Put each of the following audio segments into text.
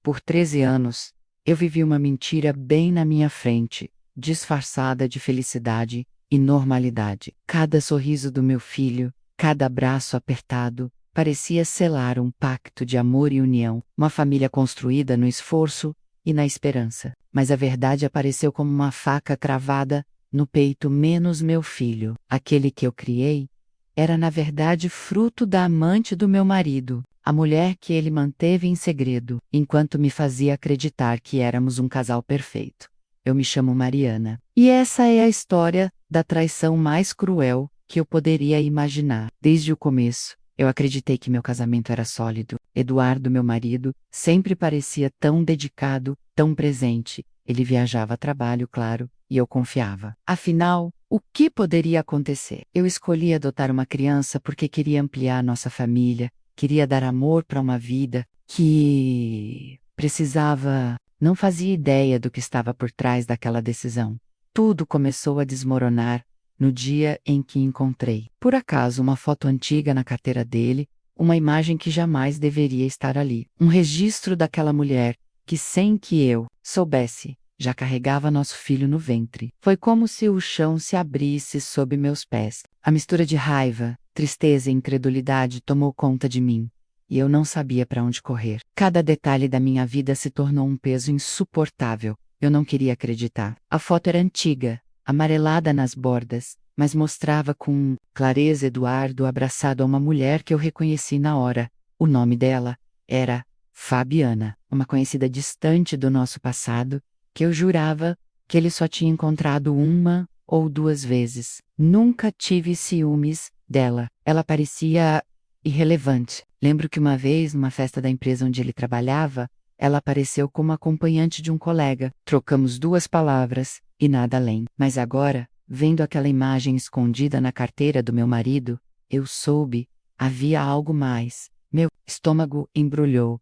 Por 13 anos, eu vivi uma mentira bem na minha frente, disfarçada de felicidade e normalidade. Cada sorriso do meu filho, cada abraço apertado, parecia selar um pacto de amor e união, uma família construída no esforço e na esperança. Mas a verdade apareceu como uma faca cravada no peito, menos meu filho. Aquele que eu criei era na verdade fruto da amante do meu marido, a mulher que ele manteve em segredo, enquanto me fazia acreditar que éramos um casal perfeito. Eu me chamo Mariana. E essa é a história da traição mais cruel que eu poderia imaginar. Desde o começo, eu acreditei que meu casamento era sólido. Eduardo, meu marido, sempre parecia tão dedicado, tão presente. Ele viajava a trabalho, claro, e eu confiava. Afinal, o que poderia acontecer? Eu escolhi adotar uma criança porque queria ampliar nossa família, queria dar amor para uma vida que precisava. Não fazia ideia do que estava por trás daquela decisão. Tudo começou a desmoronar no dia em que encontrei, por acaso, uma foto antiga na carteira dele, uma imagem que jamais deveria estar ali. Um registro daquela mulher que, sem que eu soubesse, já carregava nosso filho no ventre. Foi como se o chão se abrisse sob meus pés. A mistura de raiva, tristeza e incredulidade tomou conta de mim. E eu não sabia para onde correr. Cada detalhe da minha vida se tornou um peso insuportável. Eu não queria acreditar. A foto era antiga, amarelada nas bordas, mas mostrava com clareza Eduardo abraçado a uma mulher que eu reconheci na hora. O nome dela era Fabiana, uma conhecida distante do nosso passado, que eu jurava que ele só tinha encontrado uma ou duas vezes. Nunca tive ciúmes dela. Ela parecia irrelevante. Lembro que uma vez, numa festa da empresa onde ele trabalhava, ela apareceu como acompanhante de um colega. Trocamos 2 palavras e nada além. Mas agora, vendo aquela imagem escondida na carteira do meu marido, eu soube, havia algo mais. Meu estômago embrulhou.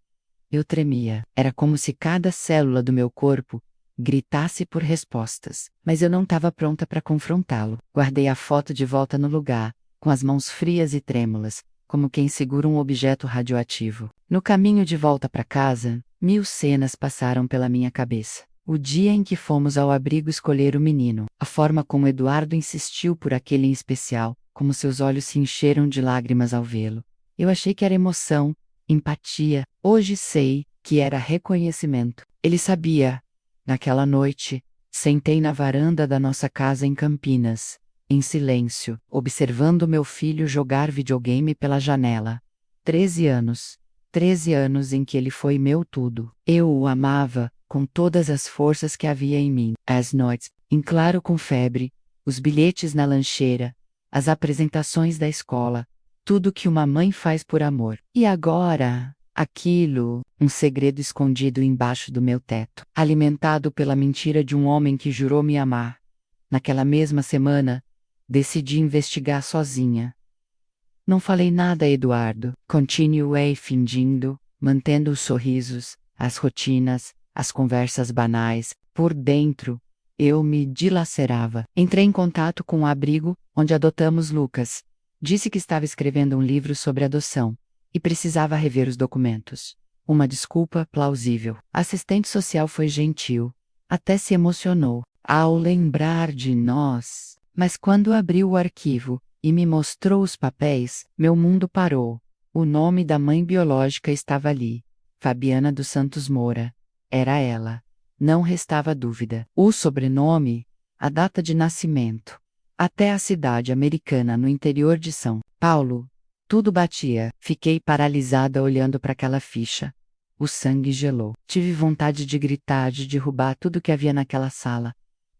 Eu tremia. Era como se cada célula do meu corpo gritasse por respostas. Mas eu não estava pronta para confrontá-lo. Guardei a foto de volta no lugar, com as mãos frias e trêmulas, como quem segura um objeto radioativo. No caminho de volta para casa, 1000 cenas passaram pela minha cabeça. O dia em que fomos ao abrigo escolher o menino, a forma como Eduardo insistiu por aquele em especial, como seus olhos se encheram de lágrimas ao vê-lo. Eu achei que era emoção, empatia. Hoje sei que era reconhecimento. Ele sabia. Naquela noite, sentei na varanda da nossa casa em Campinas, em silêncio, observando meu filho jogar videogame pela janela. 13 anos. 13 anos em que ele foi meu tudo. Eu o amava com todas as forças que havia em mim. As noites, em claro com febre, os bilhetes na lancheira, as apresentações da escola, tudo que uma mãe faz por amor. E agora, aquilo, um segredo escondido embaixo do meu teto, alimentado pela mentira de um homem que jurou me amar. Naquela mesma semana, decidi investigar sozinha. Não falei nada a Eduardo. Continuei fingindo, mantendo os sorrisos, as rotinas, as conversas banais. Por dentro, eu me dilacerava. Entrei em contato com o abrigo onde adotamos Lucas. Disse que estava escrevendo um livro sobre adoção e precisava rever os documentos. Uma desculpa plausível. A assistente social foi gentil, até se emocionou ao lembrar de nós. Mas quando abriu o arquivo e me mostrou os papéis, meu mundo parou. O nome da mãe biológica estava ali. Fabiana dos Santos Moura. Era ela. Não restava dúvida. O sobrenome, a data de nascimento, até a cidade americana no interior de São Paulo. Tudo batia. Fiquei paralisada olhando para aquela ficha. O sangue gelou. Tive vontade de gritar, de derrubar tudo que havia naquela sala.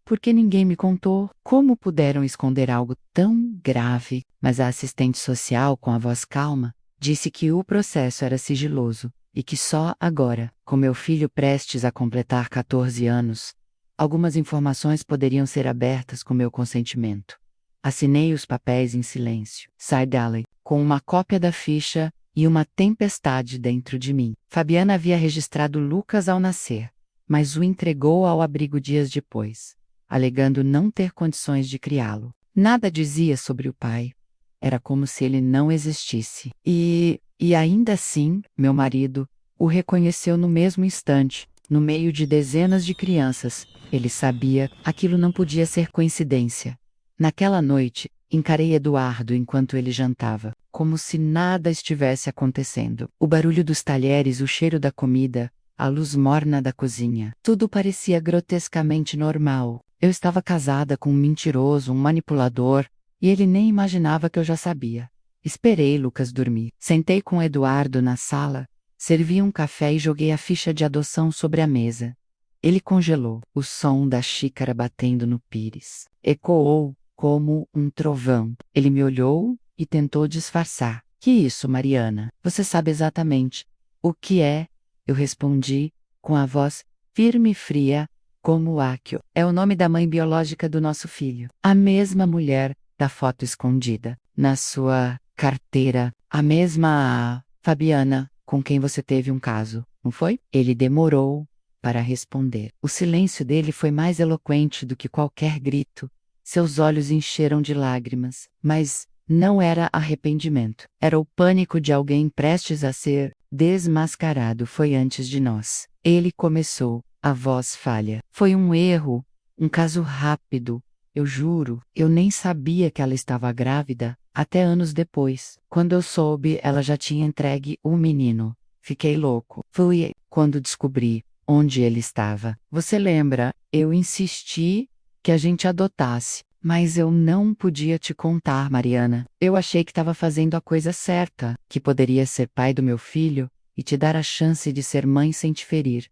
Por que ninguém me contou? Como puderam esconder algo tão grave? Mas a assistente social, com a voz calma, disse que o processo era sigiloso e que só agora, com meu filho prestes a completar 14 anos, algumas informações poderiam ser abertas com meu consentimento. Assinei os papéis em silêncio. Saí dali, com uma cópia da ficha e uma tempestade dentro de mim. Fabiana havia registrado Lucas ao nascer, mas o entregou ao abrigo dias depois, alegando não ter condições de criá-lo. Nada dizia sobre o pai. Era como se ele não existisse. E ainda assim, meu marido, o reconheceu no mesmo instante, no meio de dezenas de crianças. Ele sabia, aquilo não podia ser coincidência. Naquela noite, encarei Eduardo enquanto ele jantava, como se nada estivesse acontecendo. O barulho dos talheres, o cheiro da comida, a luz morna da cozinha. Tudo parecia grotescamente normal. Eu estava casada com um mentiroso, um manipulador, e ele nem imaginava que eu já sabia. Esperei Lucas dormir. Sentei com Eduardo na sala, servi um café e joguei a ficha de adoção sobre a mesa. Ele congelou. O som da xícara batendo no pires ecoou como um trovão. Ele me olhou e tentou disfarçar. Que isso, Mariana? Você sabe exatamente o que é? Eu respondi, com a voz firme e fria, como Akio. É o nome da mãe biológica do nosso filho. A mesma mulher da foto escondida na sua carteira. A mesma Fabiana com quem você teve um caso, não foi? Ele demorou para responder. O silêncio dele foi mais eloquente do que qualquer grito. Seus olhos encheram de lágrimas, mas não era arrependimento. Era o pânico de alguém prestes a ser desmascarado. Foi antes de nós. Ele começou, a voz falha. Foi um erro, um caso rápido. Eu juro, eu nem sabia que ela estava grávida, até anos depois. Quando eu soube, ela já tinha entregue o menino. Fiquei louco. Foi quando descobri onde ele estava. Você lembra? Eu insisti que a gente adotasse, mas eu não podia te contar, Mariana. Eu achei que estava fazendo a coisa certa, que poderia ser pai do meu filho e te dar a chance de ser mãe sem te ferir.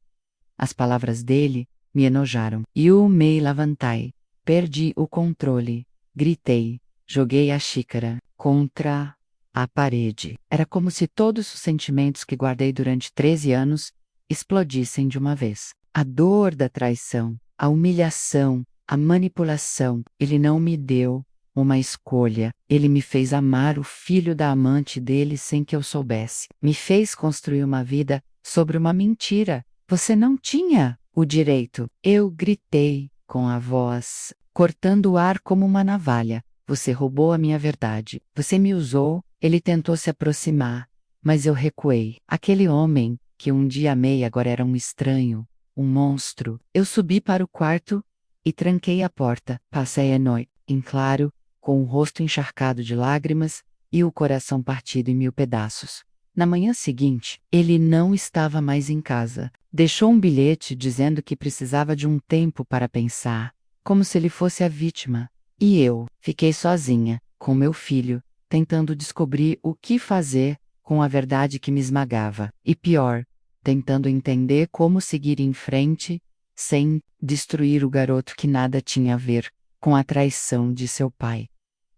As palavras dele me enojaram. Eu me levantei. Perdi o controle. Gritei. Joguei a xícara contra a parede. Era como se todos os sentimentos que guardei durante 13 anos explodissem de uma vez. A dor da traição, a humilhação, a manipulação. Ele não me deu uma escolha. Ele me fez amar o filho da amante dele sem que eu soubesse. Me fez construir uma vida sobre uma mentira. Você não tinha o direito. Eu gritei com a voz, cortando o ar como uma navalha. Você roubou a minha verdade. Você me usou. Ele tentou se aproximar, mas eu recuei. Aquele homem que um dia amei agora era um estranho, um monstro. Eu subi para o quarto e tranquei a porta. Passei a noite, em claro, com o rosto encharcado de lágrimas e o coração partido em 1000 pedaços. Na manhã seguinte, ele não estava mais em casa. Deixou um bilhete dizendo que precisava de um tempo para pensar, como se ele fosse a vítima. E eu fiquei sozinha, com meu filho, tentando descobrir o que fazer com a verdade que me esmagava. E pior, tentando entender como seguir em frente, sem destruir o garoto que nada tinha a ver com a traição de seu pai.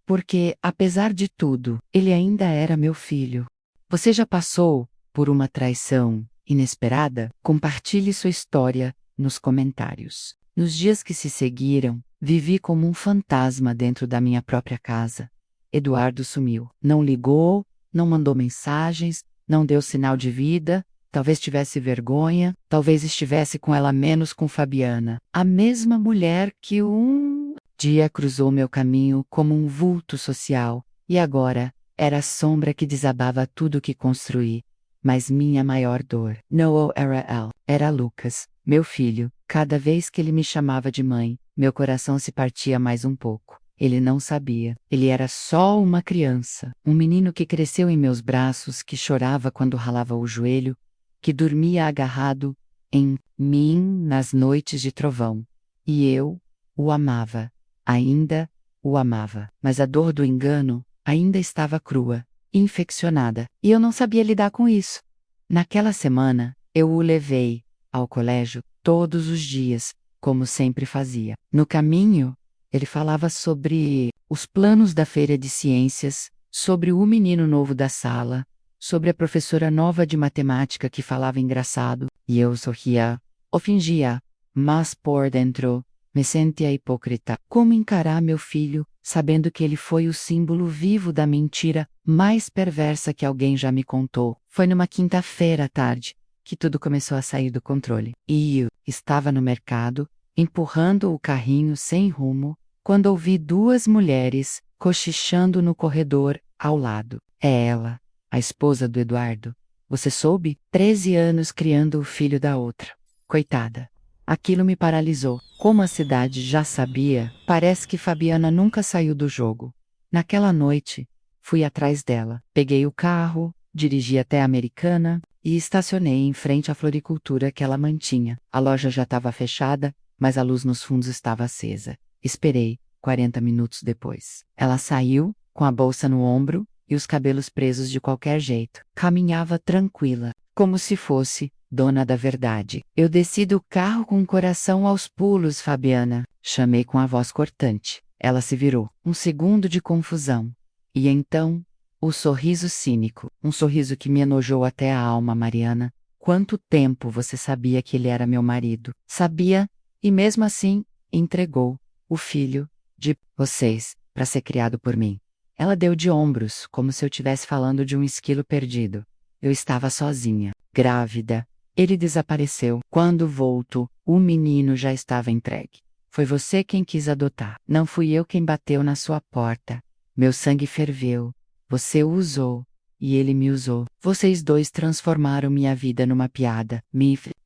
Porque, apesar de tudo, ele ainda era meu filho. Você já passou por uma traição inesperada? Compartilhe sua história nos comentários. Nos dias que se seguiram, vivi como um fantasma dentro da minha própria casa. Eduardo sumiu. Não ligou, não mandou mensagens, não deu sinal de vida. Talvez tivesse vergonha, talvez estivesse com ela menos com Fabiana. A mesma mulher que um dia cruzou meu caminho como um vulto social. E agora, era a sombra que desabava tudo que construí. Mas minha maior dor não era ela, era Lucas, meu filho. Cada vez que ele me chamava de mãe, meu coração se partia mais um pouco. Ele não sabia. Ele era só uma criança. Um menino que cresceu em meus braços, que chorava quando ralava o joelho, que dormia agarrado em mim nas noites de trovão. E eu o amava. Ainda o amava. Mas a dor do engano ainda estava crua, infeccionada, e eu não sabia lidar com isso. Naquela semana, eu o levei ao colégio todos os dias, como sempre fazia. No caminho, ele falava sobre os planos da feira de ciências, sobre o menino novo da sala, sobre a professora nova de matemática que falava engraçado, e eu sorria, ou fingia, mas por dentro me sentia hipócrita. Como encarar meu filho, sabendo que ele foi o símbolo vivo da mentira mais perversa que alguém já me contou? Foi numa quinta-feira à tarde que tudo começou a sair do controle. E eu estava no mercado, empurrando o carrinho sem rumo, quando ouvi 2 mulheres cochichando no corredor ao lado. É ela, a esposa do Eduardo. Você soube? 13 anos criando o filho da outra. Coitada. Aquilo me paralisou. Como a cidade já sabia, parece que Fabiana nunca saiu do jogo. Naquela noite, fui atrás dela. Peguei o carro, dirigi até a Americana e estacionei em frente à floricultura que ela mantinha. A loja já estava fechada, mas a luz nos fundos estava acesa. Esperei. 40 minutos depois. Ela saiu, com a bolsa no ombro e os cabelos presos de qualquer jeito. Caminhava tranquila, como se fosse dona da verdade. Eu desci do carro com o coração aos pulos, Fabiana. Chamei com a voz cortante. Ela se virou. Um segundo de confusão. E então, o sorriso cínico. Um sorriso que me enojou até a alma, Mariana. Quanto tempo você sabia que ele era meu marido? Sabia, e mesmo assim, entregou o filho de vocês para ser criado por mim. Ela deu de ombros, como se eu estivesse falando de um esquilo perdido. Eu estava sozinha, grávida. Ele desapareceu. Quando volto, o menino já estava entregue. Foi você quem quis adotar. Não fui eu quem bateu na sua porta. Meu sangue ferveu. Você o usou. E ele me usou. Vocês dois transformaram minha vida numa piada.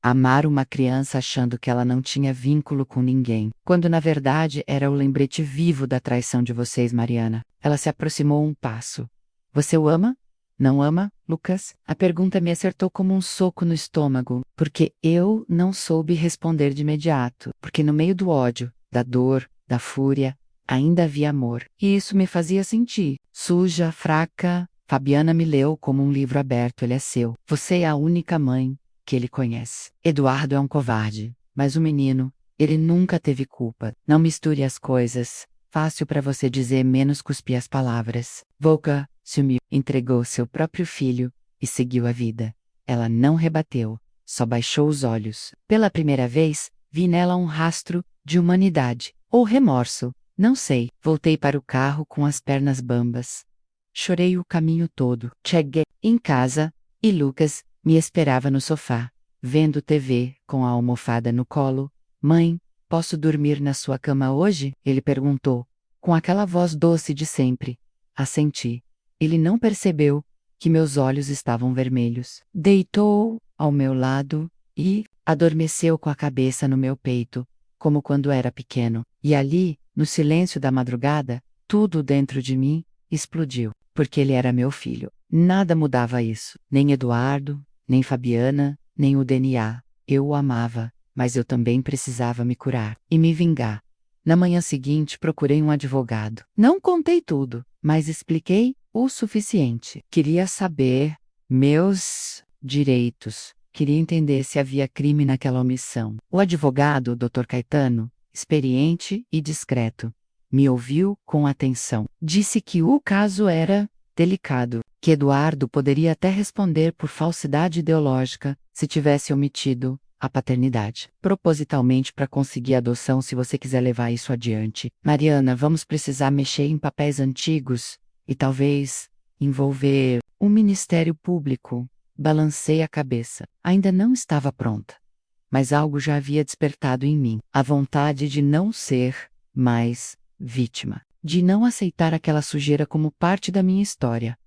Amar uma criança achando que ela não tinha vínculo com ninguém, quando na verdade era o lembrete vivo da traição de vocês, Mariana. Ela se aproximou um passo. Você o ama? Não ama, Lucas? A pergunta me acertou como um soco no estômago, porque eu não soube responder de imediato, porque no meio do ódio, da dor, da fúria, ainda havia amor. E isso me fazia sentir suja, fraca. Fabiana me leu como um livro aberto. Ele é seu. Você é a única mãe que ele conhece. Eduardo é um covarde, mas o menino, ele nunca teve culpa. Não misture as coisas. Fácil para você dizer, menos cuspir as palavras. Volka se humilhou, entregou seu próprio filho e seguiu a vida. Ela não rebateu, só baixou os olhos. Pela primeira vez, vi nela um rastro de humanidade, ou remorso, não sei. Voltei para o carro com as pernas bambas. Chorei o caminho todo. Cheguei em casa e Lucas me esperava no sofá, vendo TV, com a almofada no colo. Mãe, posso dormir na sua cama hoje? Ele perguntou, com aquela voz doce de sempre. Assenti. Ele não percebeu que meus olhos estavam vermelhos. Deitou ao meu lado e adormeceu com a cabeça no meu peito, como quando era pequeno. E ali, no silêncio da madrugada, tudo dentro de mim explodiu, porque ele era meu filho. Nada mudava isso, nem Eduardo, nem Fabiana, nem o DNA. Eu o amava, mas eu também precisava me curar e me vingar. Na manhã seguinte, procurei um advogado. Não contei tudo, mas expliquei o suficiente. Queria saber meus direitos. Queria entender se havia crime naquela omissão. O advogado, Dr. Caetano, experiente e discreto, me ouviu com atenção. Disse que o caso era delicado, que Eduardo poderia até responder por falsidade ideológica se tivesse omitido a paternidade, propositalmente para conseguir adoção se você quiser levar isso adiante. Mariana, vamos precisar mexer em papéis antigos e talvez envolver o Ministério Público. Balancei a cabeça. Ainda não estava pronta, mas algo já havia despertado em mim, a vontade de não ser mais vítima, de não aceitar aquela sujeira como parte da minha história.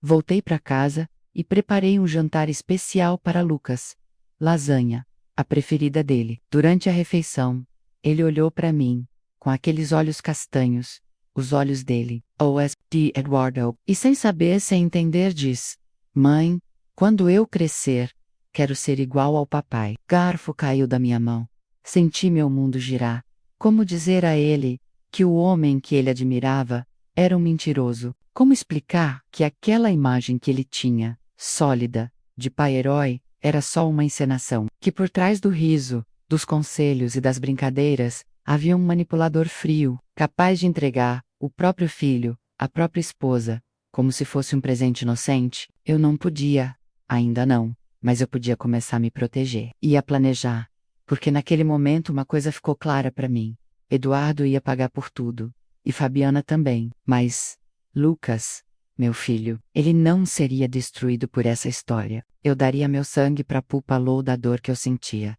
Voltei para casa e preparei um jantar especial para Lucas. Lasanha, a preferida dele. Durante a refeição, ele olhou para mim, com aqueles olhos castanhos, os olhos dele, O.S.D. Eduardo, e sem saber, sem entender, diz: Mãe, quando eu crescer, quero ser igual ao papai. Garfo caiu da minha mão. Senti meu mundo girar. Como dizer a ele que o homem que ele admirava era um mentiroso? Como explicar que aquela imagem que ele tinha, sólida, de pai-herói, era só uma encenação? Que por trás do riso, dos conselhos e das brincadeiras, havia um manipulador frio, capaz de entregar o próprio filho, a própria esposa, como se fosse um presente inocente? Eu não podia, ainda não, mas eu podia começar a me proteger e a planejar, porque naquele momento uma coisa ficou clara para mim. Eduardo ia pagar por tudo, e Fabiana também, mas Lucas, meu filho, ele não seria destruído por essa história. Eu daria meu sangue para a pulpa da dor que eu sentia.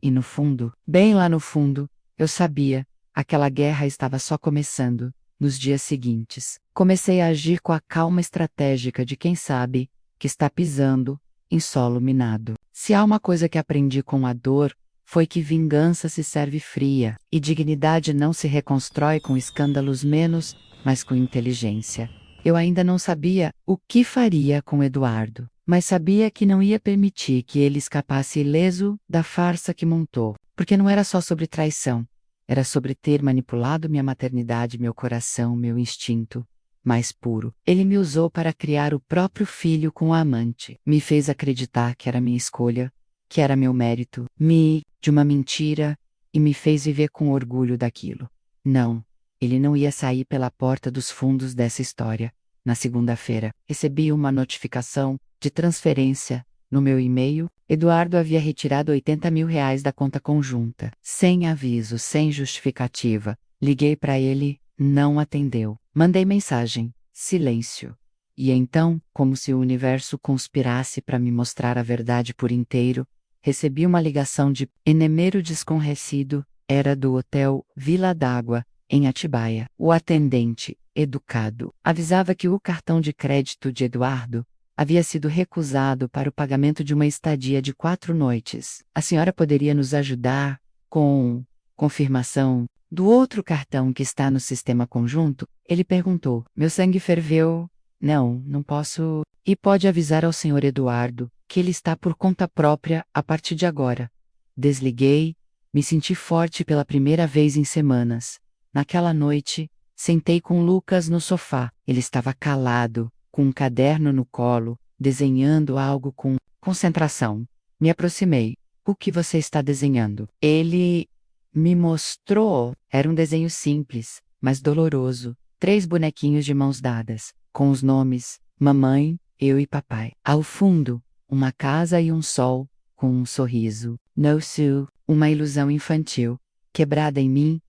E no fundo, bem lá no fundo, eu sabia, aquela guerra estava só começando. Nos dias seguintes, comecei a agir com a calma estratégica de quem sabe que está pisando em solo minado. Se há uma coisa que aprendi com a dor, foi que vingança se serve fria, e dignidade não se reconstrói com escândalos menos, mas com inteligência. Eu ainda não sabia o que faria com Eduardo, mas sabia que não ia permitir que ele escapasse ileso da farsa que montou, porque não era só sobre traição, era sobre ter manipulado minha maternidade, meu coração, meu instinto mais puro. Ele me usou para criar o próprio filho com a amante, me fez acreditar que era minha escolha, que era meu mérito, de uma mentira, e me fez viver com orgulho daquilo. Não, ele não ia sair pela porta dos fundos dessa história. Na segunda-feira, recebi uma notificação de transferência no meu e-mail. Eduardo havia retirado R$ 80.000 da conta conjunta, sem aviso, sem justificativa. Liguei para ele, não atendeu. Mandei mensagem, silêncio. E então, como se o universo conspirasse para me mostrar a verdade por inteiro, recebi uma ligação de número desconhecido, era do hotel Vila d'Água, em Atibaia. O atendente, educado, avisava que o cartão de crédito de Eduardo havia sido recusado para o pagamento de uma estadia de 4 noites. A senhora poderia nos ajudar com confirmação do outro cartão que está no sistema conjunto? Ele perguntou. Meu sangue ferveu. Não posso. E pode avisar ao senhor Eduardo que ele está por conta própria a partir de agora. Desliguei, me senti forte pela primeira vez em semanas. Naquela noite, sentei com Lucas no sofá. Ele estava calado, com um caderno no colo, desenhando algo com concentração. Me aproximei. O que você está desenhando? Ele me mostrou. Era um desenho simples, mas doloroso. 3 bonequinhos de mãos dadas, com os nomes mamãe, eu e papai. Ao fundo, uma casa e um sol, com um sorriso. No Sul, uma ilusão infantil, quebrada em mim.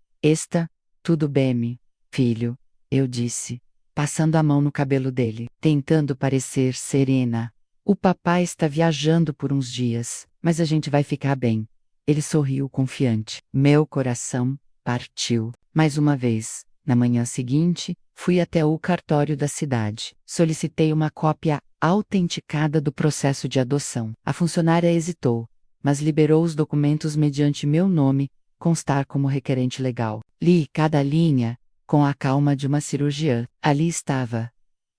Tudo bem, filho, eu disse, passando a mão no cabelo dele, tentando parecer serena. O papai está viajando por uns dias, mas a gente vai ficar bem. Ele sorriu confiante. Meu coração partiu. Mais uma vez, na manhã seguinte, fui até o cartório da cidade. Solicitei uma cópia autenticada do processo de adoção. A funcionária hesitou, mas liberou os documentos mediante meu nome, constar como requerente legal. Li cada linha, com a calma de uma cirurgiã. Ali estava.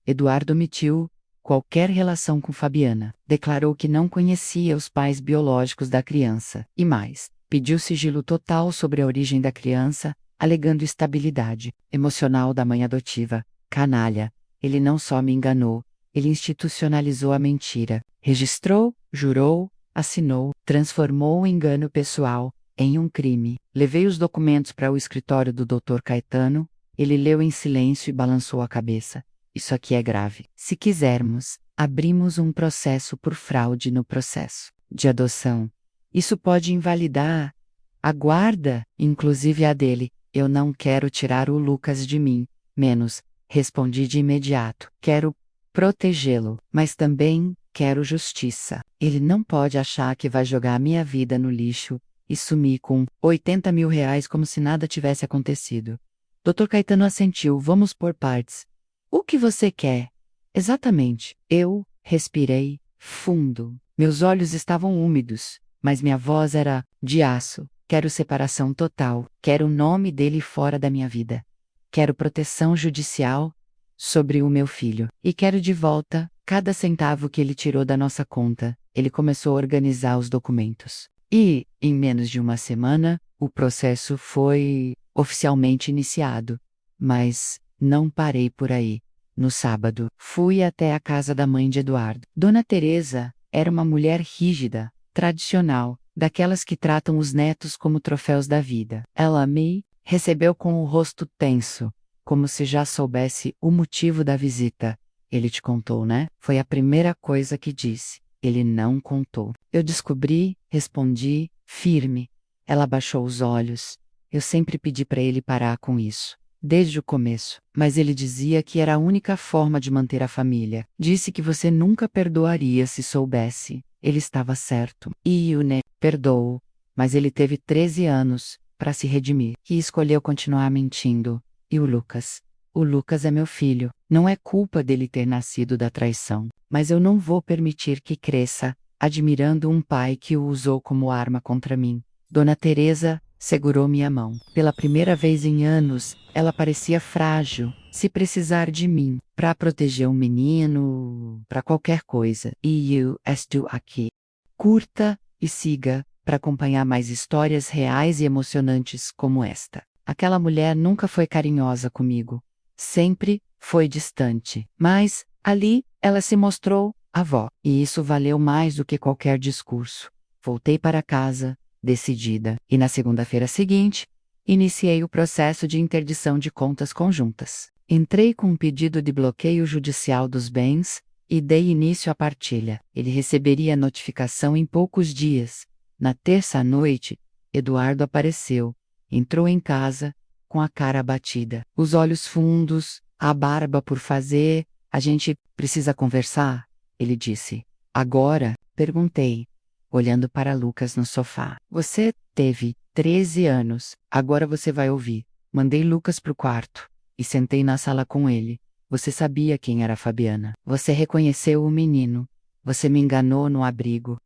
Eduardo omitiu qualquer relação com Fabiana. Declarou que não conhecia os pais biológicos da criança. E mais, pediu sigilo total sobre a origem da criança, alegando estabilidade emocional da mãe adotiva. Canalha. Ele não só me enganou, ele institucionalizou a mentira. Registrou, jurou, assinou, transformou o engano pessoal em um crime. Levei os documentos para o escritório do Dr. Caetano. Ele leu em silêncio e balançou a cabeça. Isso aqui é grave. Se quisermos, abrimos um processo por fraude no processo de adoção. Isso pode invalidar a guarda, inclusive a dele. Eu não quero tirar o Lucas de mim. Menos, respondi de imediato. Quero protegê-lo, mas também quero justiça. Ele não pode achar que vai jogar a minha vida no lixo e sumir com R$ 80.000 como se nada tivesse acontecido. Dr. Caetano assentiu. Vamos por partes. O que você quer? Exatamente. Eu respirei fundo. Meus olhos estavam úmidos, mas minha voz era de aço. Quero separação total. Quero o nome dele fora da minha vida. Quero proteção judicial sobre o meu filho. E quero de volta cada centavo que ele tirou da nossa conta. Ele começou a organizar os documentos. E, em menos de uma semana, o processo foi oficialmente iniciado. Mas não parei por aí. No sábado, fui até a casa da mãe de Eduardo. Dona Teresa era uma mulher rígida, tradicional, daquelas que tratam os netos como troféus da vida. Ela me recebeu com o rosto tenso, como se já soubesse o motivo da visita. Ele te contou, né? Foi a primeira coisa que disse. Ele não contou. Eu descobri, respondi, firme. Ela baixou os olhos. Eu sempre pedi para ele parar com isso. Desde o começo. Mas ele dizia que era a única forma de manter a família. Disse que você nunca perdoaria se soubesse. Ele estava certo. E o perdoou. Mas ele teve 13 anos para se redimir. E escolheu continuar mentindo. E o Lucas? O Lucas é meu filho. Não é culpa dele ter nascido da traição. mas eu não vou permitir que cresça, admirando um pai que o usou como arma contra mim. Dona Teresa segurou minha mão. Pela primeira vez em anos, ela parecia frágil. Se precisar de mim para proteger um menino, para qualquer coisa, e eu estou aqui. Curta e siga para acompanhar mais histórias reais e emocionantes como esta. Aquela mulher nunca foi carinhosa comigo. Sempre foi distante. Mas, ali, ela se mostrou avó. E isso valeu mais do que qualquer discurso. Voltei para casa, decidida, e na segunda-feira seguinte, iniciei o processo de interdição de contas conjuntas. Entrei com um pedido de bloqueio judicial dos bens e dei início à partilha. Ele receberia a notificação em poucos dias. Na terça à noite, Eduardo apareceu. Entrou em casa, com a cara abatida, os olhos fundos, a barba por fazer. A gente precisa conversar, ele disse. Agora? Perguntei, olhando para Lucas no sofá. Você teve 13 anos, agora você vai ouvir. Mandei Lucas pro quarto e sentei na sala com ele. Você sabia quem era a Fabiana. Você reconheceu o menino. Você me enganou no abrigo.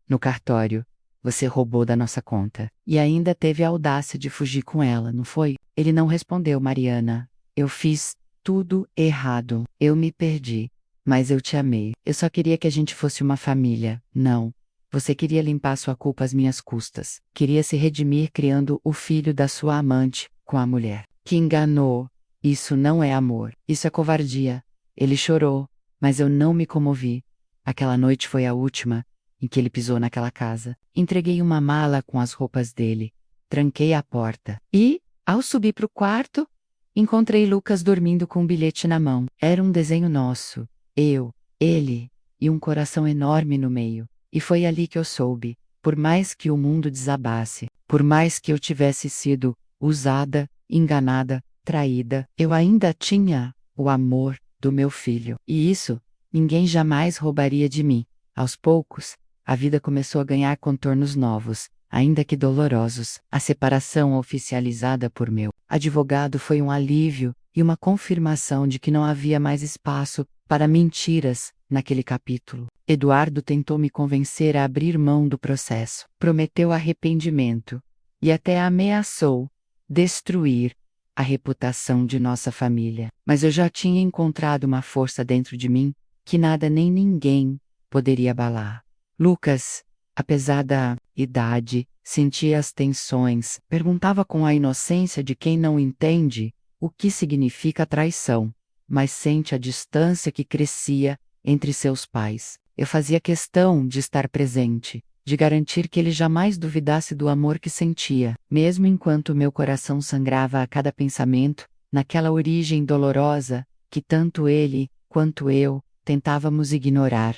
No cartório. Você roubou da nossa conta. E ainda teve a audácia de fugir com ela, não foi? Ele não respondeu, Mariana. Eu fiz tudo errado. Eu me perdi. Mas eu te amei. Eu só queria que a gente fosse uma família. Não. Você queria limpar sua culpa às minhas custas. Queria se redimir criando o filho da sua amante com a mulher que enganou. Isso não é amor. Isso é covardia. Ele chorou, mas eu não me comovi. Aquela noite foi a última em que ele pisou naquela casa. Entreguei uma mala com as roupas dele. Tranquei a porta. E, ao subir para o quarto, encontrei Lucas dormindo com um bilhete na mão. Era um desenho nosso. Eu, ele e um coração enorme no meio. E foi ali que eu soube, por mais que o mundo desabasse, por mais que eu tivesse sido usada, enganada, traída, eu ainda tinha o amor do meu filho. E isso, ninguém jamais roubaria de mim. Aos poucos, a vida começou a ganhar contornos novos, ainda que dolorosos. A separação oficializada por meu advogado foi um alívio e uma confirmação de que não havia mais espaço para mentiras naquele capítulo. Eduardo tentou me convencer a abrir mão do processo, prometeu arrependimento e até ameaçou destruir a reputação de nossa família. Mas eu já tinha encontrado uma força dentro de mim que nada nem ninguém poderia abalar. Lucas, apesar da idade, sentia as tensões, perguntava com a inocência de quem não entende o que significa traição, mas sente a distância que crescia entre seus pais. Eu fazia questão de estar presente, de garantir que ele jamais duvidasse do amor que sentia, mesmo enquanto meu coração sangrava a cada pensamento, naquela origem dolorosa que tanto ele quanto eu tentávamos ignorar.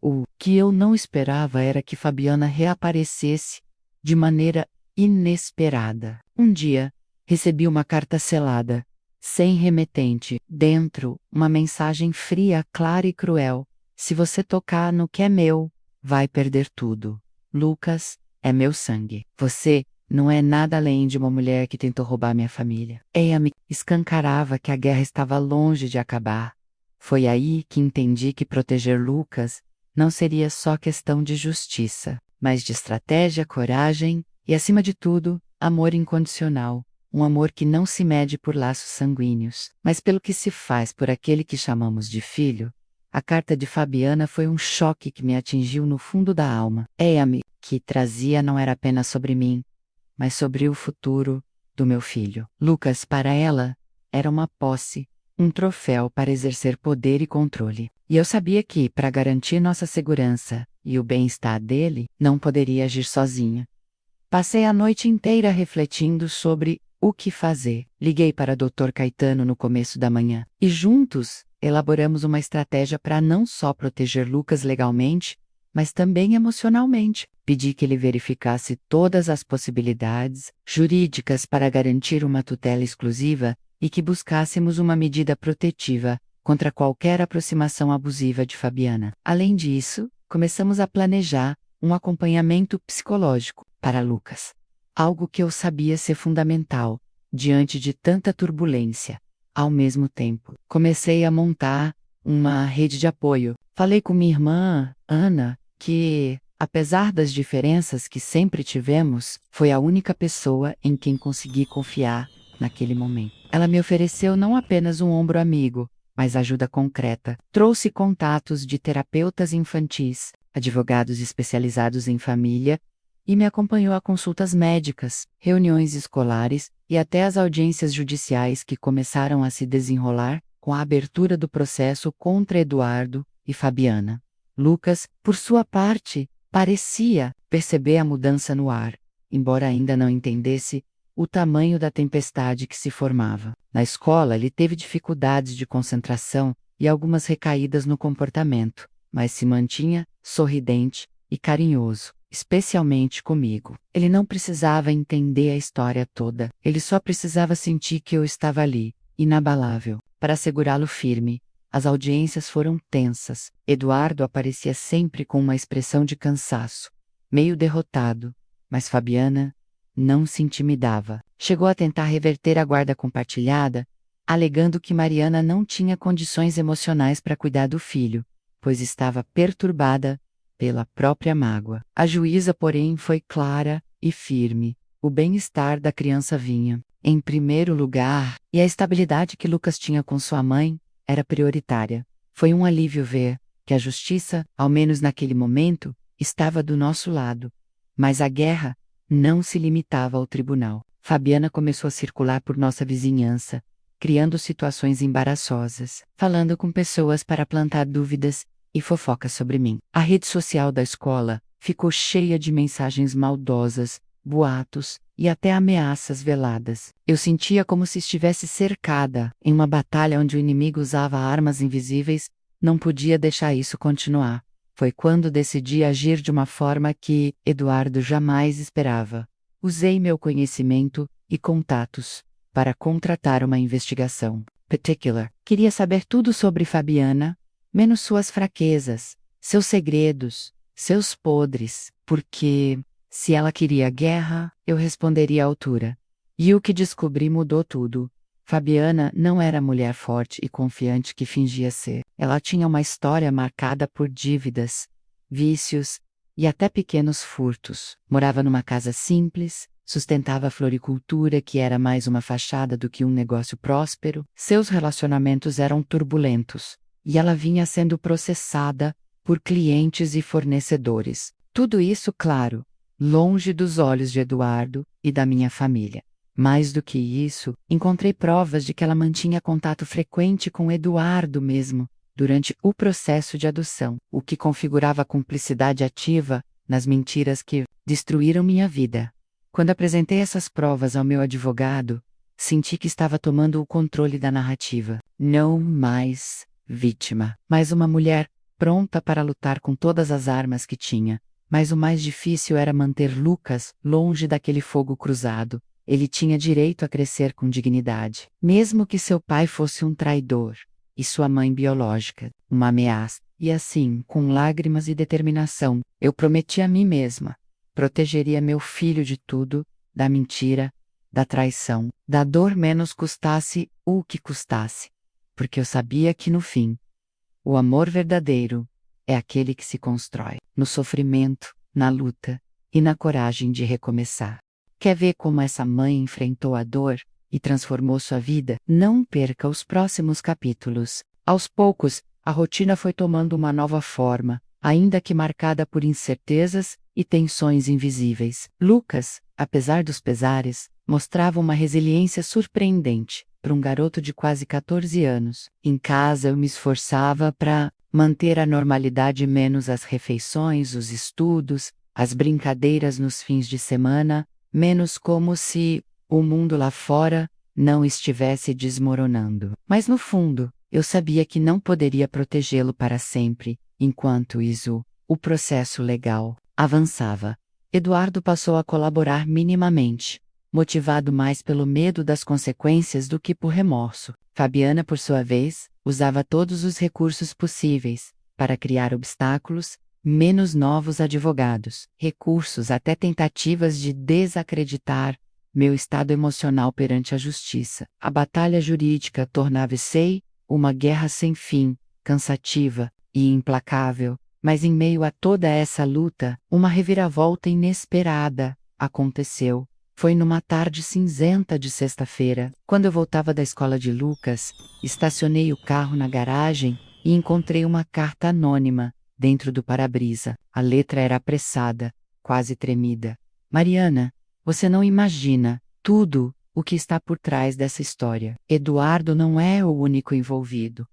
O que eu não esperava era que Fabiana reaparecesse de maneira inesperada. Um dia, recebi uma carta selada, sem remetente, dentro, uma mensagem fria, clara e cruel. Se você tocar no que é meu, vai perder tudo. Lucas é meu sangue. Você não é nada além de uma mulher que tentou roubar minha família. Ela escancarava que a guerra estava longe de acabar. Foi aí que entendi que proteger Lucas não seria só questão de justiça, mas de estratégia, coragem e, acima de tudo, amor incondicional. Um amor que não se mede por laços sanguíneos, mas pelo que se faz por aquele que chamamos de filho. A carta de Fabiana foi um choque que me atingiu no fundo da alma. Ela que trazia não era apenas sobre mim, mas sobre o futuro do meu filho. Lucas, para ela, era uma posse, um troféu para exercer poder e controle. E eu sabia que, para garantir nossa segurança e o bem-estar dele, não poderia agir sozinha. Passei a noite inteira refletindo sobre o que fazer. Liguei para Dr. Caetano no começo da manhã e juntos elaboramos uma estratégia para não só proteger Lucas legalmente, mas também emocionalmente. Pedi que ele verificasse todas as possibilidades jurídicas para garantir uma tutela exclusiva e que buscássemos uma medida protetiva contra qualquer aproximação abusiva de Fabiana. Além disso, começamos a planejar um acompanhamento psicológico para Lucas. Algo que eu sabia ser fundamental diante de tanta turbulência. Ao mesmo tempo, comecei a montar uma rede de apoio, Falei com minha irmã, Ana, que, apesar das diferenças que sempre tivemos, foi a única pessoa em quem consegui confiar naquele momento. Ela me ofereceu não apenas um ombro amigo, mas ajuda concreta. Trouxe contatos de terapeutas infantis, advogados especializados em família e me acompanhou a consultas médicas, reuniões escolares e até as audiências judiciais que começaram a se desenrolar com a abertura do processo contra Eduardo e Fabiana. Lucas, por sua parte, parecia perceber a mudança no ar, embora ainda não entendesse o tamanho da tempestade que se formava. Na escola, ele teve dificuldades de concentração e algumas recaídas no comportamento, mas se mantinha sorridente e carinhoso, especialmente comigo. Ele não precisava entender a história toda, ele só precisava sentir que eu estava ali, inabalável, para segurá-lo firme. As audiências foram tensas. Eduardo aparecia sempre com uma expressão de cansaço, meio derrotado, mas Fabiana não se intimidava. Chegou a tentar reverter a guarda compartilhada, alegando que Mariana não tinha condições emocionais para cuidar do filho, pois estava perturbada pela própria mágoa. A juíza, porém, foi clara e firme. O bem-estar da criança vinha em primeiro lugar, e a estabilidade que Lucas tinha com sua mãe era prioritária. Foi um alívio ver que a justiça, ao menos naquele momento, estava do nosso lado. Mas a guerra não se limitava ao tribunal. Fabiana começou a circular por nossa vizinhança, criando situações embaraçosas, falando com pessoas para plantar dúvidas e fofocas sobre mim. A rede social da escola ficou cheia de mensagens maldosas, boatos e até ameaças veladas. Eu sentia como se estivesse cercada em uma batalha onde o inimigo usava armas invisíveis. Não podia deixar isso continuar. Foi quando decidi agir de uma forma que Eduardo jamais esperava. Usei meu conhecimento e contatos para contratar uma investigação. Particular. Queria saber tudo sobre Fabiana, menos suas fraquezas, seus segredos, seus podres, porque, se ela queria guerra, eu responderia à altura. E o que descobri mudou tudo. Fabiana não era a mulher forte e confiante que fingia ser. Ela tinha uma história marcada por dívidas, vícios e até pequenos furtos. Morava numa casa simples, sustentava a floricultura, que era mais uma fachada do que um negócio próspero. Seus relacionamentos eram turbulentos, e ela vinha sendo processada por clientes e fornecedores. Tudo isso, claro, longe dos olhos de Eduardo e da minha família. Mais do que isso, encontrei provas de que ela mantinha contato frequente com Eduardo mesmo, durante o processo de adoção, o que configurava a cumplicidade ativa nas mentiras que destruíram minha vida. Quando apresentei essas provas ao meu advogado, senti que estava tomando o controle da narrativa. Não mais vítima, mas uma mulher pronta para lutar com todas as armas que tinha. Mas o mais difícil era manter Lucas longe daquele fogo cruzado. Ele tinha direito a crescer com dignidade, mesmo que seu pai fosse um traidor, e sua mãe biológica, uma ameaça. E assim, com lágrimas e determinação, eu prometi a mim mesma: protegeria meu filho de tudo, da mentira, da traição, da dor, menos custasse o que custasse. Porque eu sabia que no fim, o amor verdadeiro é aquele que se constrói no sofrimento, na luta e na coragem de recomeçar. Quer ver como essa mãe enfrentou a dor e transformou sua vida? Não perca os próximos capítulos. Aos poucos, a rotina foi tomando uma nova forma, ainda que marcada por incertezas e tensões invisíveis. Lucas, apesar dos pesares, mostrava uma resiliência surpreendente para um garoto de quase 14 anos. Em casa eu me esforçava para manter a normalidade, menos as refeições, os estudos, as brincadeiras nos fins de semana, menos como se o mundo lá fora não estivesse desmoronando. Mas no fundo, eu sabia que não poderia protegê-lo para sempre. Enquanto isso, o processo legal avançava. Eduardo passou a colaborar minimamente, motivado mais pelo medo das consequências do que por remorso. Fabiana, por sua vez, usava todos os recursos possíveis para criar obstáculos, menos novos advogados, recursos, até tentativas de desacreditar meu estado emocional perante a justiça. A batalha jurídica tornava-se uma guerra sem fim, cansativa e implacável, mas em meio a toda essa luta, uma reviravolta inesperada aconteceu. Foi numa tarde cinzenta de sexta-feira, quando eu voltava da escola de Lucas, estacionei o carro na garagem e encontrei uma carta anônima dentro do para-brisa. A letra era apressada, quase tremida. Mariana, você não imagina tudo o que está por trás dessa história. Eduardo não é o único envolvido.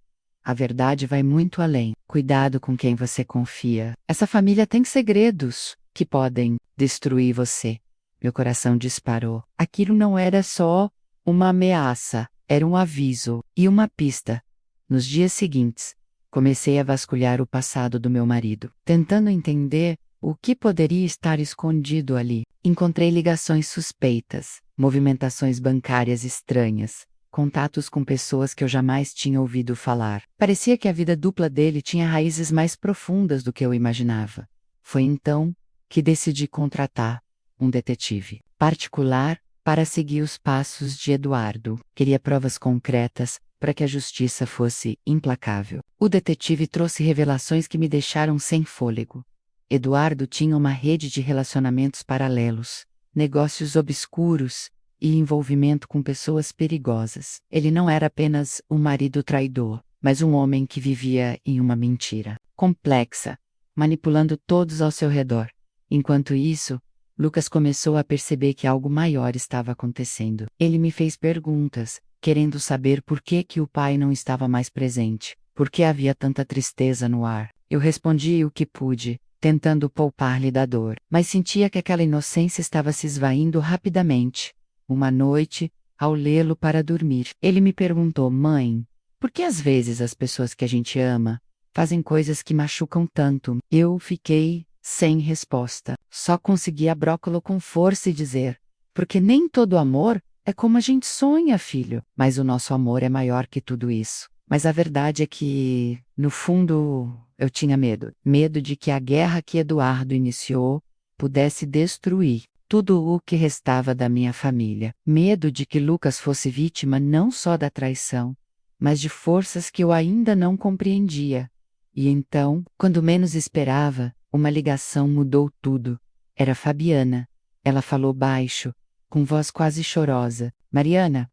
A verdade vai muito além. Cuidado com quem você confia. Essa família tem segredos que podem destruir você. Meu coração disparou. Aquilo não era só uma ameaça, era um aviso e uma pista. Nos dias seguintes, comecei a vasculhar o passado do meu marido, tentando entender o que poderia estar escondido ali. Encontrei ligações suspeitas, movimentações bancárias estranhas, contatos com pessoas que eu jamais tinha ouvido falar. Parecia que a vida dupla dele tinha raízes mais profundas do que eu imaginava. Foi então que decidi contratar um detetive particular para seguir os passos de Eduardo. Queria provas concretas para que a justiça fosse implacável. O detetive trouxe revelações que me deixaram sem fôlego. Eduardo tinha uma rede de relacionamentos paralelos, negócios obscuros e envolvimento com pessoas perigosas. Ele não era apenas um marido traidor, mas um homem que vivia em uma mentira complexa, manipulando todos ao seu redor. Enquanto isso, Lucas começou a perceber que algo maior estava acontecendo. Ele me fez perguntas, querendo saber por que o pai não estava mais presente, por que havia tanta tristeza no ar. Eu respondi o que pude, tentando poupar-lhe da dor, mas sentia que aquela inocência estava se esvaindo rapidamente. Uma noite, ao lê-lo para dormir, ele me perguntou: mãe, por que às vezes as pessoas que a gente ama fazem coisas que machucam tanto? Eu fiquei sem resposta. Só consegui abrócolo com força e dizer: porque nem todo amor é como a gente sonha, filho. Mas o nosso amor é maior que tudo isso. Mas a verdade é que, no fundo, eu tinha medo. Medo de que a guerra que Eduardo iniciou pudesse destruir tudo o que restava da minha família. Medo de que Lucas fosse vítima não só da traição, mas de forças que eu ainda não compreendia. E então, quando menos esperava, uma ligação mudou tudo. Era Fabiana. Ela falou baixo, com voz quase chorosa: Mariana,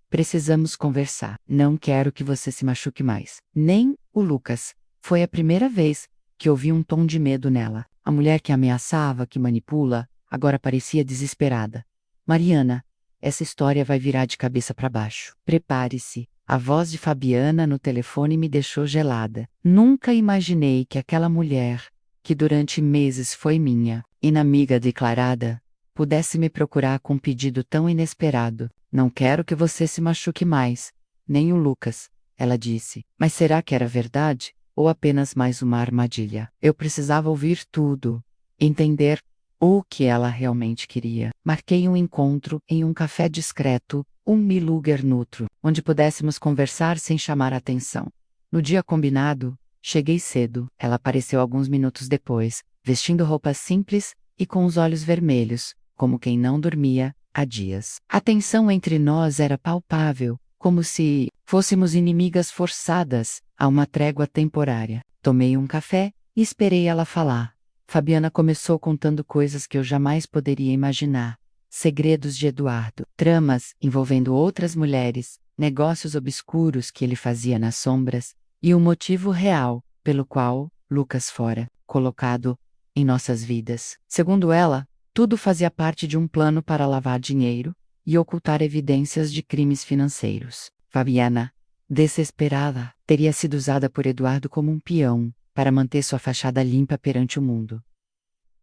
precisamos conversar. Não quero que você se machuque mais. Nem o Lucas. Foi a primeira vez que ouvi um tom de medo nela. A mulher que ameaçava, que manipula, agora parecia desesperada. Mariana, essa história vai virar de cabeça para baixo. Prepare-se. A voz de Fabiana no telefone me deixou gelada. Nunca imaginei que aquela mulher, que durante meses foi minha inimiga declarada, pudesse me procurar com um pedido tão inesperado. Não quero que você se machuque mais, nem o Lucas, ela disse. Mas será que era verdade? Ou apenas mais uma armadilha? Eu precisava ouvir tudo, entender o que ela realmente queria. Marquei um encontro em um café discreto, um Miluger Nutro, onde pudéssemos conversar sem chamar a atenção. No dia combinado, cheguei cedo. Ela apareceu alguns minutos depois, vestindo roupas simples e com os olhos vermelhos, como quem não dormia há dias. A tensão entre nós era palpável, como se fôssemos inimigas forçadas a uma trégua temporária. Tomei um café e esperei ela falar. Fabiana começou contando coisas que eu jamais poderia imaginar. Segredos de Eduardo, tramas envolvendo outras mulheres, negócios obscuros que ele fazia nas sombras, e o motivo real pelo qual Lucas fora colocado em nossas vidas. Segundo ela, tudo fazia parte de um plano para lavar dinheiro e ocultar evidências de crimes financeiros. Fabiana, desesperada, teria sido usada por Eduardo como um peão para manter sua fachada limpa perante o mundo.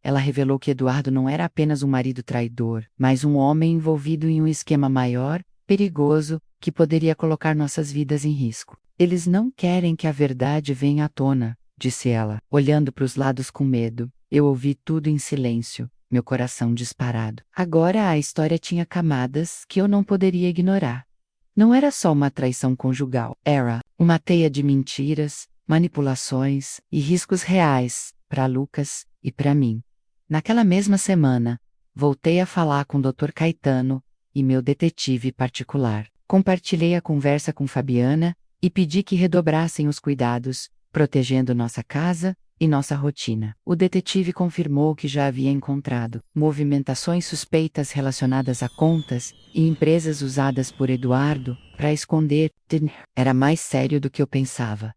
Ela revelou que Eduardo não era apenas um marido traidor, mas um homem envolvido em um esquema maior, perigoso, que poderia colocar nossas vidas em risco. Eles não querem que a verdade venha à tona, disse ela, olhando para os lados com medo. Eu ouvi tudo em silêncio, meu coração disparado. Agora a história tinha camadas que eu não poderia ignorar. Não era só uma traição conjugal, era uma teia de mentiras, manipulações e riscos reais para Lucas e para mim. Naquela mesma semana, voltei a falar com o Dr. Caetano e meu detetive particular. Compartilhei a conversa com Fabiana e pedi que redobrassem os cuidados protegendo nossa casa e nossa rotina. O detetive confirmou que já havia encontrado movimentações suspeitas relacionadas a contas e empresas usadas por Eduardo para esconder dinheiro. Era mais sério do que eu pensava.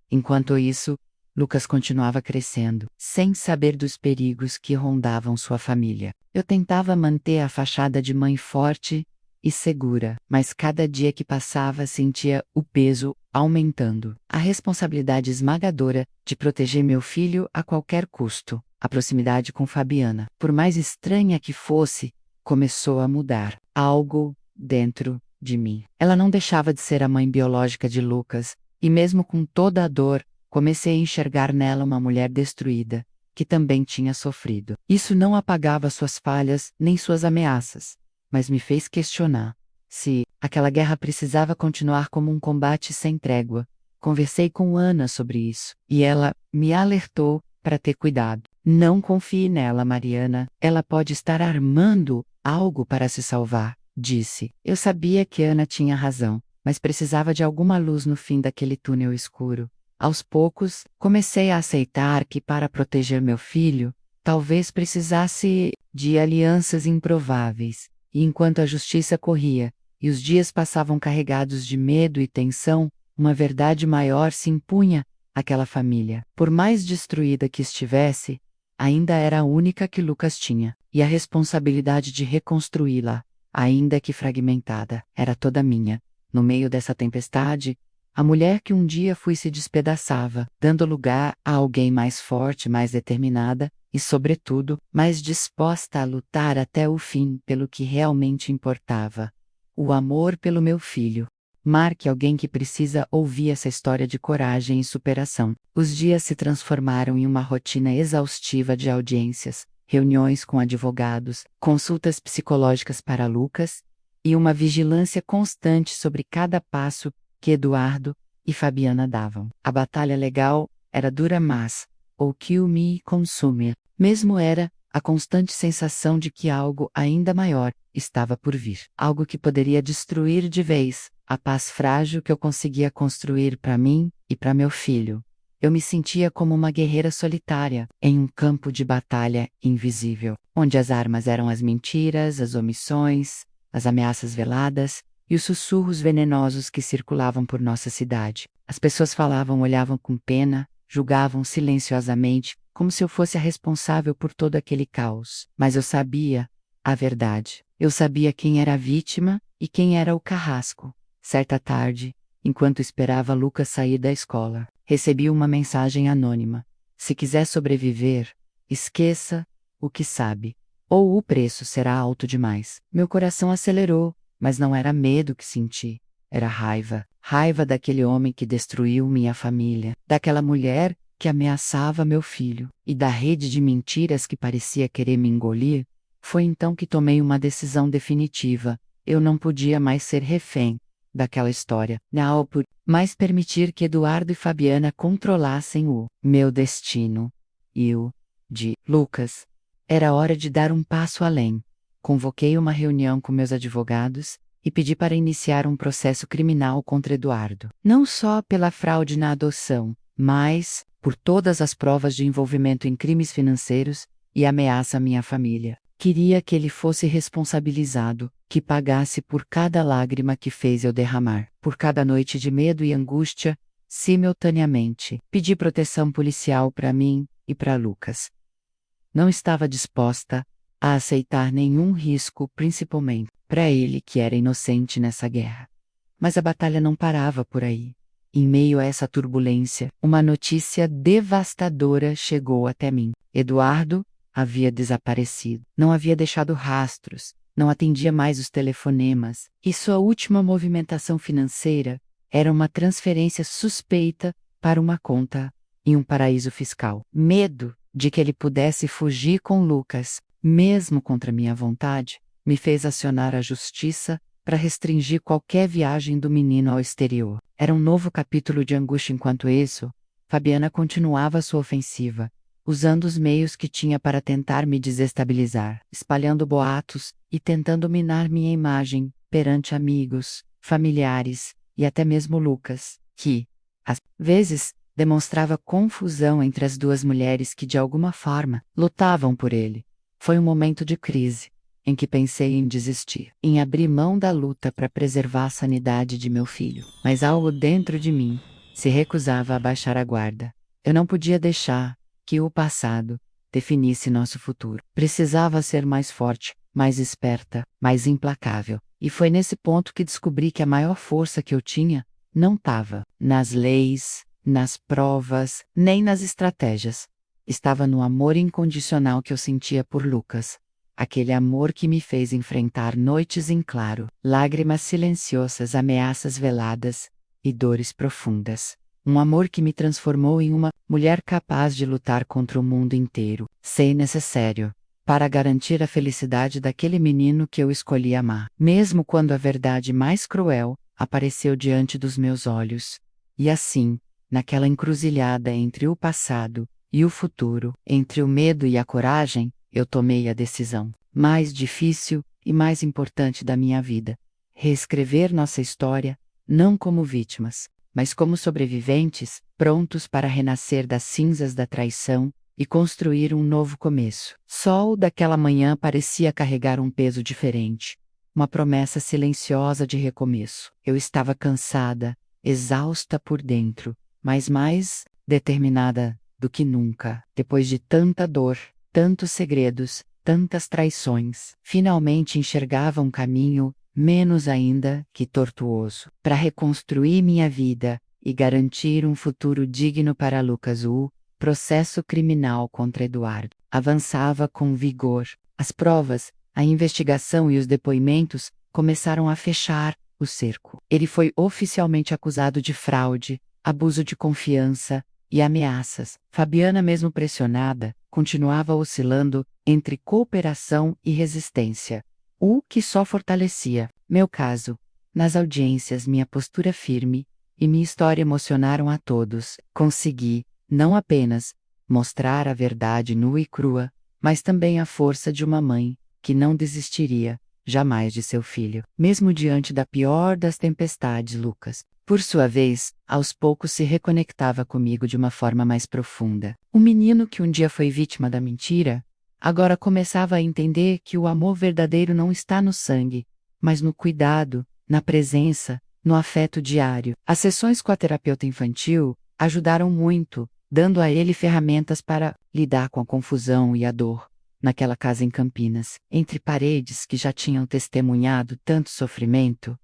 Enquanto isso, Lucas continuava crescendo, sem saber dos perigos que rondavam sua família. Eu tentava manter a fachada de mãe forte e segura, mas cada dia que passava sentia o peso aumentando. A responsabilidade esmagadora de proteger meu filho a qualquer custo. A proximidade com Fabiana, por mais estranha que fosse, começou a mudar. Algo dentro de mim. Ela não deixava de ser a mãe biológica de Lucas, e mesmo com toda a dor, comecei a enxergar nela uma mulher destruída, que também tinha sofrido. Isso não apagava suas falhas nem suas ameaças, mas me fez questionar se aquela guerra precisava continuar como um combate sem trégua. Conversei com Ana sobre isso, e ela me alertou para ter cuidado. Não confie nela, Mariana. Ela pode estar armando algo para se salvar, disse. Eu sabia que Ana tinha razão, mas precisava de alguma luz no fim daquele túnel escuro. Aos poucos, comecei a aceitar que para proteger meu filho, talvez precisasse de alianças improváveis. E enquanto a justiça corria, e os dias passavam carregados de medo e tensão, uma verdade maior se impunha àquela família. Por mais destruída que estivesse, ainda era a única que Lucas tinha, e a responsabilidade de reconstruí-la, ainda que fragmentada, era toda minha. No meio dessa tempestade, a mulher que um dia fui se despedaçava, dando lugar a alguém mais forte, mais determinada e, sobretudo, mais disposta a lutar até o fim pelo que realmente importava: o amor pelo meu filho. Marque alguém que precisa ouvir essa história de coragem e superação. Os dias se transformaram em uma rotina exaustiva de audiências, reuniões com advogados, consultas psicológicas para Lucas e uma vigilância constante sobre cada passo que Eduardo e Fabiana davam. A batalha legal era dura, mas o kill me consume mesmo era a constante sensação de que algo ainda maior estava por vir. Algo que poderia destruir de vez a paz frágil que eu conseguia construir para mim e para meu filho. Eu me sentia como uma guerreira solitária em um campo de batalha invisível, onde as armas eram as mentiras, as omissões, as ameaças veladas e os sussurros venenosos que circulavam por nossa cidade. As pessoas falavam, olhavam com pena, julgavam silenciosamente, como se eu fosse a responsável por todo aquele caos. Mas eu sabia a verdade. Eu sabia quem era a vítima e quem era o carrasco. Certa tarde, enquanto esperava Lucas sair da escola, recebi uma mensagem anônima. Se quiser sobreviver, esqueça o que sabe, ou o preço será alto demais. Meu coração acelerou, mas não era medo que senti. Era raiva. Raiva daquele homem que destruiu minha família, daquela mulher que ameaçava meu filho, e da rede de mentiras que parecia querer me engolir. Foi então que tomei uma decisão definitiva. Eu não podia mais ser refém daquela história, não por mais permitir que Eduardo e Fabiana controlassem o meu destino. E o de Lucas. Era hora de dar um passo além. Convoquei uma reunião com meus advogados e pedi para iniciar um processo criminal contra Eduardo. Não só pela fraude na adoção, mas por todas as provas de envolvimento em crimes financeiros e ameaça à minha família. Queria que ele fosse responsabilizado, que pagasse por cada lágrima que fez eu derramar, por cada noite de medo e angústia, simultaneamente. Pedi proteção policial para mim e para Lucas. Não estava disposta a aceitar nenhum risco, principalmente para ele que era inocente nessa guerra. Mas a batalha não parava por aí. Em meio a essa turbulência, uma notícia devastadora chegou até mim. Eduardo havia desaparecido. Não havia deixado rastros, não atendia mais os telefonemas, e sua última movimentação financeira era uma transferência suspeita para uma conta em um paraíso fiscal. Medo de que ele pudesse fugir com Lucas, mesmo contra minha vontade, me fez acionar a justiça para restringir qualquer viagem do menino ao exterior. Era um novo capítulo de angústia. Enquanto isso, Fabiana continuava sua ofensiva, usando os meios que tinha para tentar me desestabilizar, espalhando boatos e tentando minar minha imagem perante amigos, familiares e até mesmo Lucas, que, às vezes, demonstrava confusão entre as duas mulheres que, de alguma forma, lutavam por ele. Foi um momento de crise, em que pensei em desistir, em abrir mão da luta para preservar a sanidade de meu filho. Mas algo dentro de mim se recusava a baixar a guarda. Eu não podia deixar que o passado definisse nosso futuro. Precisava ser mais forte, mais esperta, mais implacável. E foi nesse ponto que descobri que a maior força que eu tinha não estava nas leis, nas provas, nem nas estratégias. Estava no amor incondicional que eu sentia por Lucas. Aquele amor que me fez enfrentar noites em claro, lágrimas silenciosas, ameaças veladas e dores profundas. Um amor que me transformou em uma mulher capaz de lutar contra o mundo inteiro, sem necessário, para garantir a felicidade daquele menino que eu escolhi amar. Mesmo quando a verdade mais cruel apareceu diante dos meus olhos. E assim, naquela encruzilhada entre o passado e o futuro, entre o medo e a coragem, eu tomei a decisão mais difícil e mais importante da minha vida: reescrever nossa história, não como vítimas, mas como sobreviventes, prontos para renascer das cinzas da traição e construir um novo começo. O sol daquela manhã parecia carregar um peso diferente, uma promessa silenciosa de recomeço. Eu estava cansada, exausta por dentro, mas mais determinada do que nunca. Depois de tanta dor, tantos segredos, tantas traições, finalmente enxergava um caminho, menos ainda que tortuoso, para reconstruir minha vida e garantir um futuro digno para Lucas. O processo criminal contra Eduardo avançava com vigor. As provas, a investigação e os depoimentos começaram a fechar o cerco. Ele foi oficialmente acusado de fraude, abuso de confiança e ameaças. Fabiana, mesmo pressionada, continuava oscilando entre cooperação e resistência, o que só fortalecia meu caso. Nas audiências, minha postura firme e minha história emocionaram a todos. Consegui, não apenas mostrar a verdade nua e crua, mas também a força de uma mãe que não desistiria jamais de seu filho, mesmo diante da pior das tempestades. Lucas, por sua vez, aos poucos se reconectava comigo de uma forma mais profunda. O menino que um dia foi vítima da mentira, agora começava a entender que o amor verdadeiro não está no sangue, mas no cuidado, na presença, no afeto diário. As sessões com a terapeuta infantil ajudaram muito, dando a ele ferramentas para lidar com a confusão e a dor. Naquela casa em Campinas, entre paredes que já tinham testemunhado tanto sofrimento,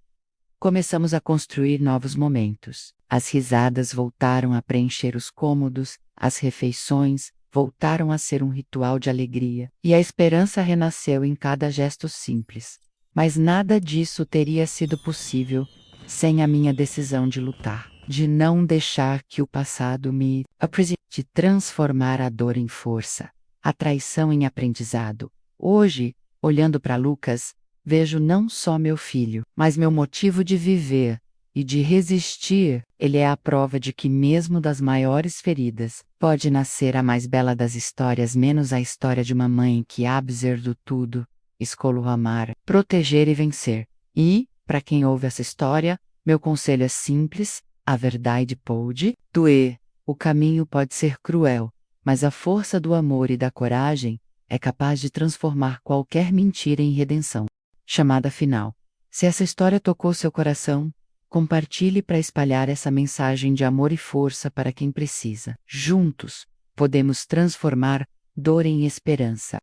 começamos a construir novos momentos. As risadas voltaram a preencher os cômodos, as refeições voltaram a ser um ritual de alegria, e a esperança renasceu em cada gesto simples. Mas nada disso teria sido possível sem a minha decisão de lutar, de não deixar que o passado me aprisione, de transformar a dor em força, a traição em aprendizado. Hoje, olhando para Lucas, vejo não só meu filho, mas meu motivo de viver e de resistir. Ele é a prova de que, mesmo das maiores feridas, pode nascer a mais bela das histórias, menos a história de uma mãe que, apesar do tudo, escolheu amar, proteger e vencer. E, para quem ouve essa história, meu conselho é simples: a verdade pode doer, o caminho pode ser cruel, mas a força do amor e da coragem é capaz de transformar qualquer mentira em redenção. Chamada final. Se essa história tocou seu coração, compartilhe para espalhar essa mensagem de amor e força para quem precisa. Juntos, podemos transformar dor em esperança.